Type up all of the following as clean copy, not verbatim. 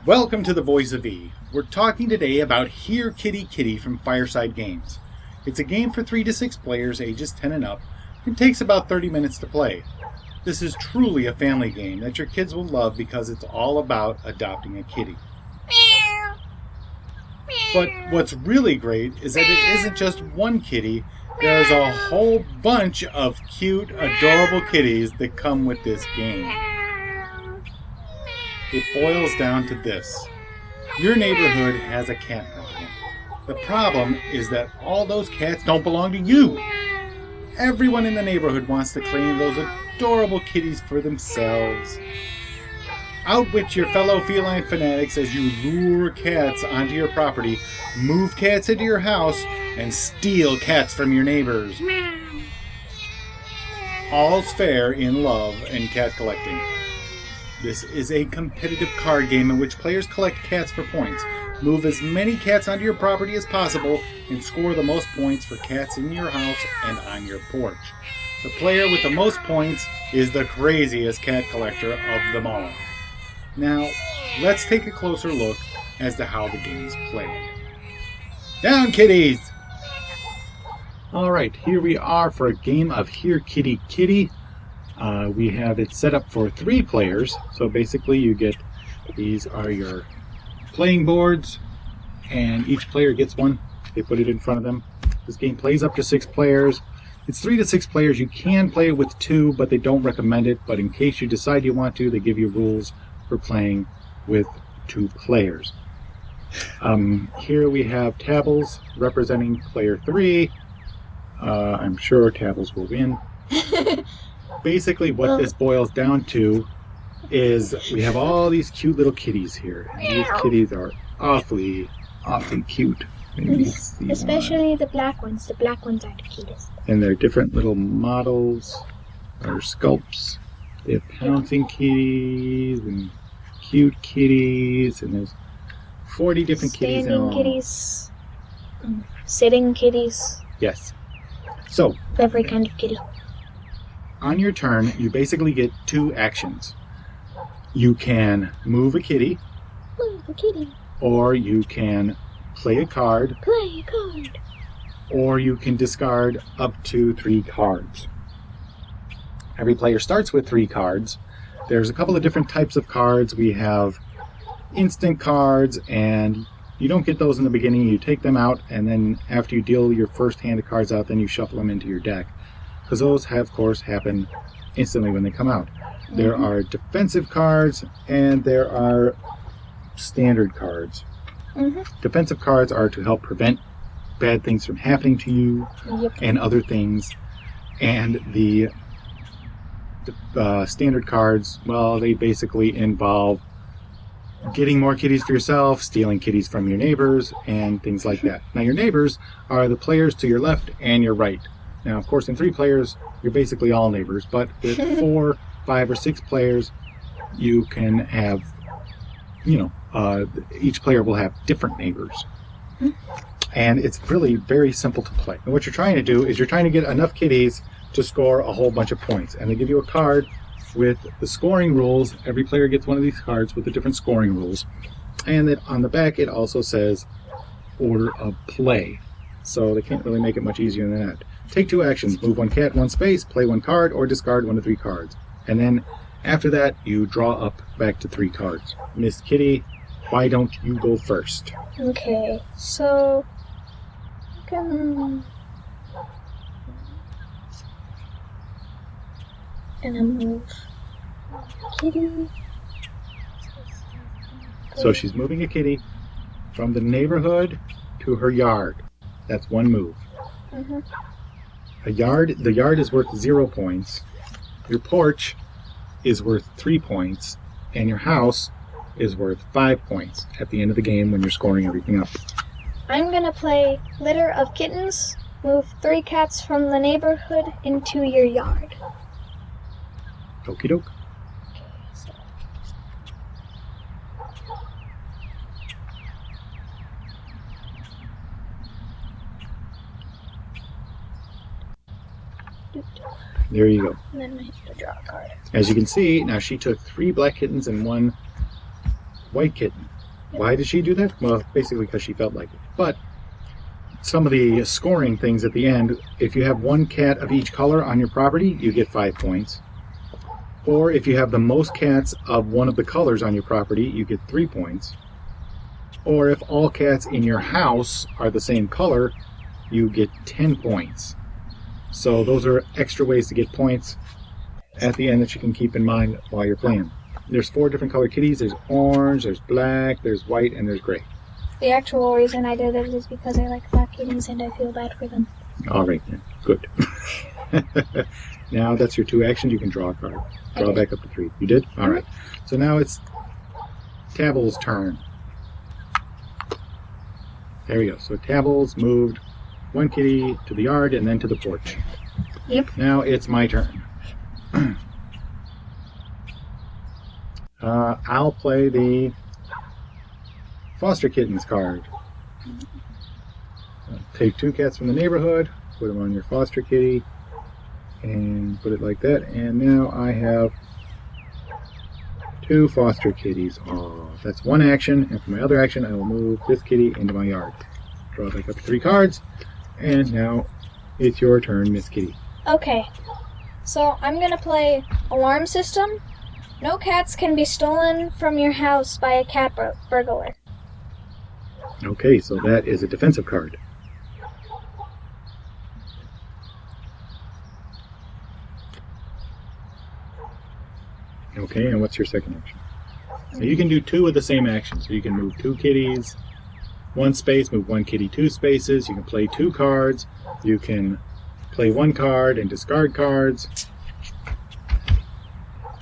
Welcome to the Voice of E. We're talking today about Here Kitty Kitty from Fireside Games. It's a game for 3 to 6 players ages 10 and up and takes about 30 minutes to play. This is truly a family game that your kids will love because it's all about adopting a kitty. But what's really great is that it isn't just one kitty, there's a whole bunch of cute, adorable kitties that come with this game. It boils down to this. Your neighborhood has a cat problem. The problem is that all those cats don't belong to you. Everyone in the neighborhood wants to claim those adorable kitties for themselves. Outwit your fellow feline fanatics as you lure cats onto your property, move cats into your house, and steal cats from your neighbors. All's fair in love and cat collecting. This is a competitive card game in which players collect cats for points. Move as many cats onto your property as possible and score the most points for cats in your house and on your porch. The player with the most points is the craziest cat collector of them all. Now, let's take a closer look as to how the game is played. Down, kitties! Alright, here we are for a game of Here Kitty Kitty. We have it set up for 3 players, so basically you get, these are your playing boards, and each player gets one. They put it in front of them. This game plays up to 6 players. It's 3 to 6 players. You can play it with 2, but they don't recommend it, but in case you decide you want to, they give you rules for playing with 2 players. Here we have Tabbles representing player 3. I'm sure Tabbles will win. Basically what this boils down to is we have all these cute little kitties here. And these kitties are awfully cute. Especially the black ones. The black ones are the cutest. And they're different little models or sculpts. They have pouncing kitties and cute kitties, and there's 40 different kitties. Standing kitties. Sitting kitties. Yes. So, every kind of kitty. On your turn, you basically get 2 actions. You can move a kitty. Move a kitty. Or you can play a card. Play a card. Or you can discard up to 3 cards. Every player starts with 3 cards. There's a couple of different types of cards. We have instant cards, and you don't get those in the beginning. You take them out, and then after you deal your first hand of cards out, then you shuffle them into your deck. Because those, of course, happen instantly when they come out. There are defensive cards, and there are standard cards. Defensive cards are to help prevent bad things from happening to you and other things. And the standard cards, well, they basically involve getting more kitties for yourself, stealing kitties from your neighbors, and things like that. Now, your neighbors are the players to your left and your right. Now, of course, in 3 players, you're basically all neighbors, but with 4, 5, or 6 players, you can have, each player will have different neighbors. And it's really very simple to play. And what you're trying to do is you're trying to get enough kitties to score a whole bunch of points. And they give you a card with the scoring rules. Every player gets one of these cards with the different scoring rules. And then on the back, it also says order of play. So they can't really make it much easier than that. Take 2 actions. Move 1 cat, 1 space, play 1 card, or discard 1 of 3 cards. And then after that, you draw up back to 3 cards. Miss Kitty, why don't you go first? Okay, so gonna move kitty. So she's moving a kitty from the neighborhood to her yard. That's 1 move. The yard is worth 0 points. Your porch is worth 3 points, and your house is worth 5 points at the end of the game when you're scoring everything up. I'm gonna play litter of kittens. Move 3 cats from the neighborhood into your yard. Okie doke. There you go. And then I have to draw a card. As you can see, now she took 3 black kittens and 1 white kitten. Why did she do that? Well, basically because she felt like it. But some of the scoring things at the end, if you have one cat of each color on your property, you get 5 points. Or if you have the most cats of one of the colors on your property, you get 3 points. Or if all cats in your house are the same color, you get 10 points. So those are extra ways to get points at the end that you can keep in mind while you're playing. There's 4 different colored kitties. There's orange, there's black, there's white, and there's gray. The actual reason I did it is because I like black kitties and I feel bad for them. All right then, good. Now that's your 2 actions. You can draw a card. Draw back up to 3. You did? All right. So now it's Tabble's turn. There we go. So Tabble's moved 1 kitty to the yard and then to the porch. Yep. Now it's my turn. I'll play the Foster Kittens card. Take 2 cats from the neighborhood, put them on your foster kitty, and put it like that. And now I have 2 foster kitties. Oh, that's 1 action, and for my other action, I will move this kitty into my yard. Draw back up to 3 cards, and now it's your turn, Miss Kitty. Okay, so I'm gonna play Alarm System. No cats can be stolen from your house by a cat burglar. Okay, so that is a defensive card. Okay, and what's your second action? So you can do 2 of the same action. So you can move 2 kitties, 1 space, move 1 kitty 2 spaces. You can play 2 cards. You can play 1 card and discard cards.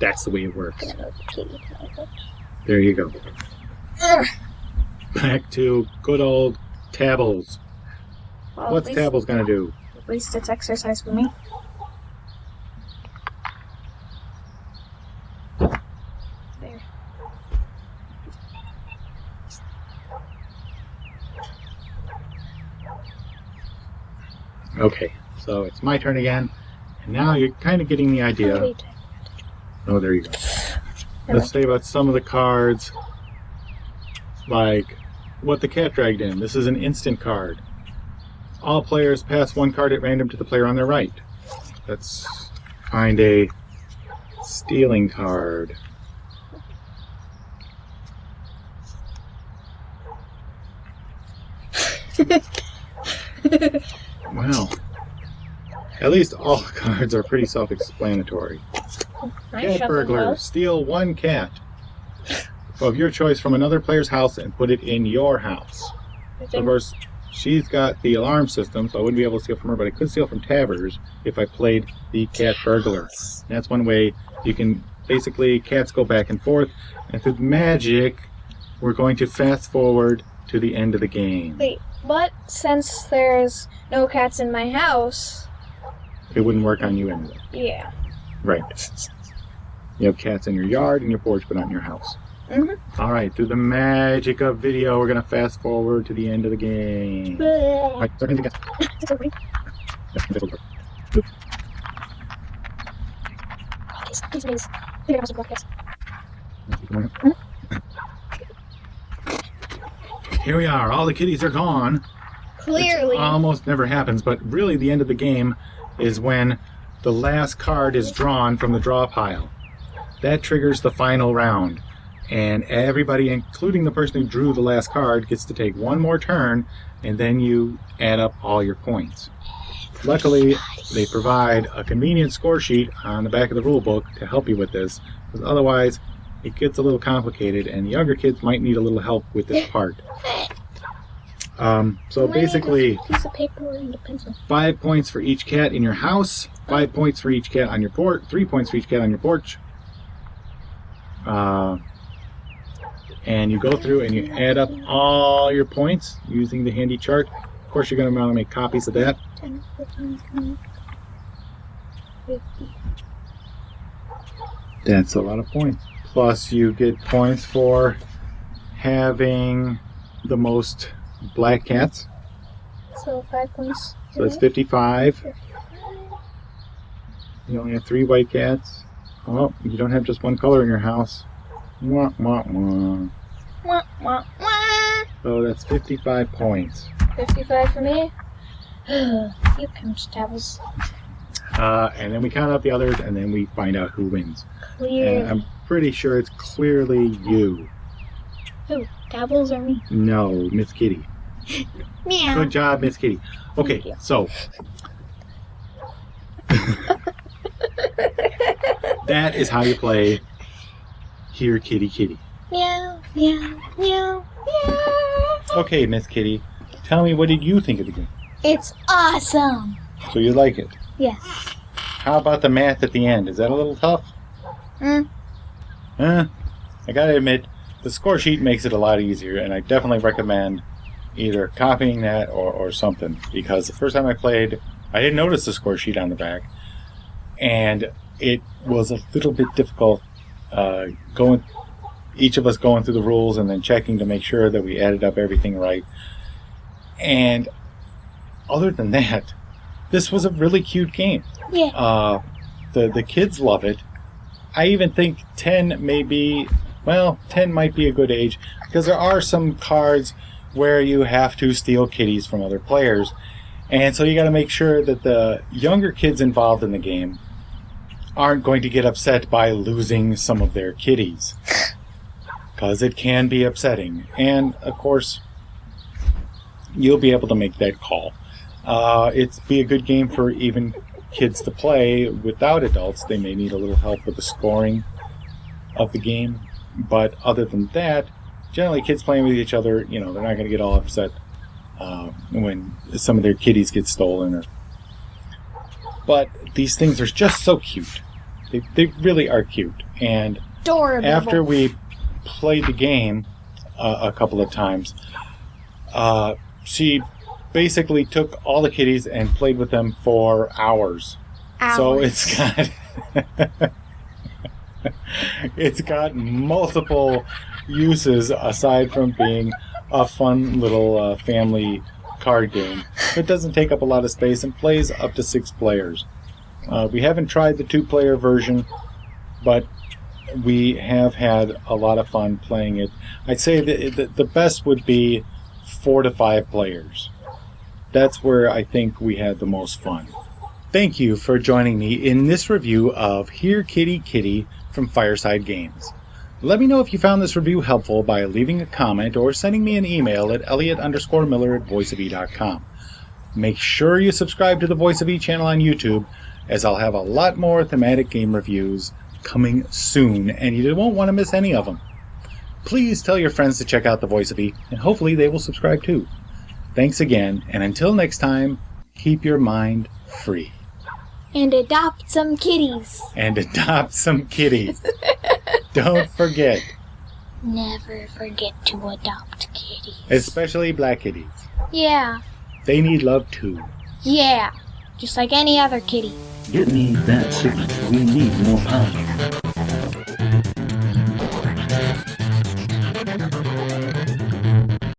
That's the way it works. There you go. Back to good old Tabbles. Well, What's Tabbles gonna do? At least it's exercise for me. There. Okay, so it's my turn again. And now you're kind of getting the idea. Wait. Oh, there you go. Let's say about some of the cards, like what the cat dragged in. This is an instant card. All players pass 1 card at random to the player on their right. Let's find a stealing card. Well, at least all cards are pretty self-explanatory. Cat burglar, steal 1 cat of your choice from another player's house and put it in your house. So of course, she's got the alarm system, so I wouldn't be able to steal from her, but I could steal from Tabbers if I played the cat burglar. And that's one way you can, basically, cats go back and forth, and through magic, we're going to fast forward to the end of the game. Wait, but since there's no cats in my house... It wouldn't work on you anyway. Yeah. Right. You have cats in your yard and your porch, but not in your house. Mm-hmm. All right, through the magic of video, we're going to fast forward to the end of the game. All right, start anything Here we are. All the kitties are gone. Clearly. Which almost never happens, but really the end of the game is when the last card is drawn from the draw pile. That triggers the final round. And everybody, including the person who drew the last card, gets to take 1 more turn, and then you add up all your points. Luckily, they provide a convenient score sheet on the back of the rule book to help you with this, because otherwise it gets a little complicated, and the younger kids might need a little help with this part. So basically, Piece of paper and a pencil. 5 points for each cat in your house, 5 points for each cat on your porch, 3 points for each cat on your porch. And you go through and you add up all your points using the handy chart. Of course, you're going to want to make copies of that. 10, 15, 20, 50. That's a lot of points. Plus, you get points for having the most black cats. So 5 points. So it's 55. You only have 3 white cats. Oh, you don't have just 1 color in your house. Wah, wah, wah. Wah, wah, wah. So that's 55 points. 55 for me. You constables. And then we count out the others, and then we find out who wins. Clear. And I'm pretty sure it's clearly you. Who? Dabbles or me? No, Miss Kitty. Meow. Good job, Miss Kitty. Okay, Thank you. so that is how you play Here Kitty Kitty. Meow, meow, meow, meow. Okay, Miss Kitty, tell me, what did you think of the game? It's awesome. So you like it? Yes. How about the math at the end? Is that a little tough? Mm. I gotta admit, the score sheet makes it a lot easier, and I definitely recommend either copying that or something, because the first time I played, I didn't notice the score sheet on the back, and it was a little bit difficult each of us going through the rules and then checking to make sure that we added up everything right. And other than that, this was a really cute game. Yeah. The kids love it. I even think 10 might be a good age, because there are some cards where you have to steal kitties from other players. And so you got to make sure that the younger kids involved in the game aren't going to get upset by losing some of their kitties, because it can be upsetting. And of course, you'll be able to make that call. It's be a good game for even kids to play without adults. They may need a little help with the scoring of the game, but other than that, generally kids playing with each other, they're not going to get all upset when some of their kitties get stolen. But these things are just so cute. They really are cute. And Adorable. after we played the game a couple of times, she basically took all the kitties and played with them for hours. So it's got multiple uses aside from being a fun little family card game. It doesn't take up a lot of space and plays up to 6 players. We haven't tried the 2-player version, but we have had a lot of fun playing it. I'd say the best would be 4 to 5 players. That's where I think we had the most fun. Thank you for joining me in this review of Here Kitty Kitty from Fireside Games. Let me know if you found this review helpful by leaving a comment or sending me an email at elliott_miller@voiceofe.com. Make sure you subscribe to the Voice of E channel on YouTube, as I'll have a lot more thematic game reviews coming soon, and you won't want to miss any of them. Please tell your friends to check out the Voice of E, and hopefully they will subscribe too. Thanks again, and until next time, keep your mind free. And adopt some kitties. Don't forget. Never forget to adopt kitties. Especially black kitties. Yeah. They need love too. Yeah. Just like any other kitty. Get me that signal. We need more power.